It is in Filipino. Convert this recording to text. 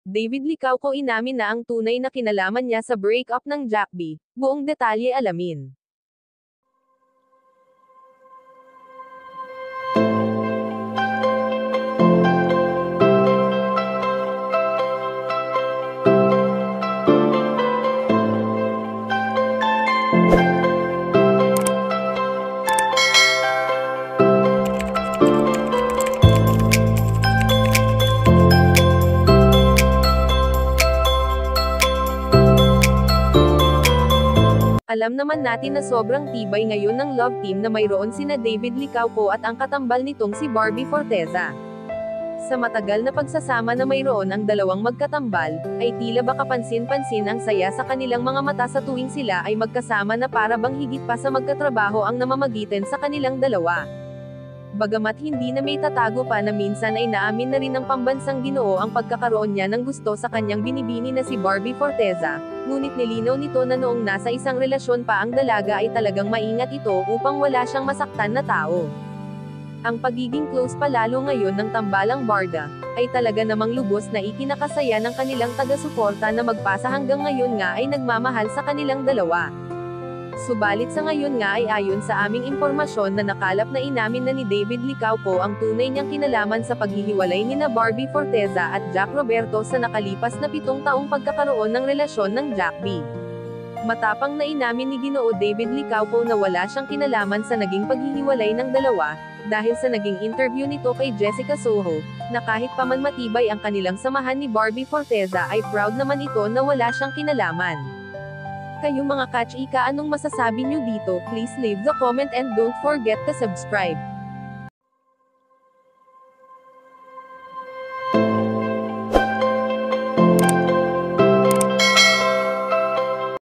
David Licauco inamin na ang tunay na kinalaman niya sa breakup ng Jack B. Buong detalye alamin. Alam naman natin na sobrang tibay ngayon ng love team na mayroon sina David Licauco at ang katambal nitong si Barbie Forteza. Sa matagal na pagsasama na mayroon ang dalawang magkatambal, ay tila ba kapansin-pansin ang saya sa kanilang mga mata sa tuwing sila ay magkasama na para bang higit pa sa magkatrabaho ang namamagitan sa kanilang dalawa. Bagamat hindi na may tatago pa na minsan ay naamin na rin ng pambansang Ginoo ang pagkakaroon niya ng gusto sa kanyang binibini na si Barbie Forteza, ngunit nilinaw nito na noong nasa isang relasyon pa ang dalaga ay talagang maingat ito upang wala siyang masaktan na tao. Ang pagiging close pa lalo ngayon ng tambalang barda, ay talaga namang lubos na ikinakasaya ng kanilang taga-suporta na magpasa hanggang ngayon nga ay nagmamahal sa kanilang dalawa. Subalit sa ngayon nga ay ayon sa aming impormasyon na nakalap na inamin na ni David Licauco ang tunay niyang kinalaman sa paghihiwalay nina Barbie Forteza at Jack Roberto sa nakalipas na 7 taong pagkakaroon ng relasyon ng Jack B. Matapang na inamin ni Ginoo David Licauco na wala siyang kinalaman sa naging paghihiwalay ng dalawa, dahil sa naging interview nito kay Jessica Soho, na kahit pa man matibay ang kanilang samahan ni Barbie Forteza ay proud naman ito na wala siyang kinalaman. Kayong mga ka-chika, anong masasabi nyo dito? Please leave the comment and don't forget to subscribe.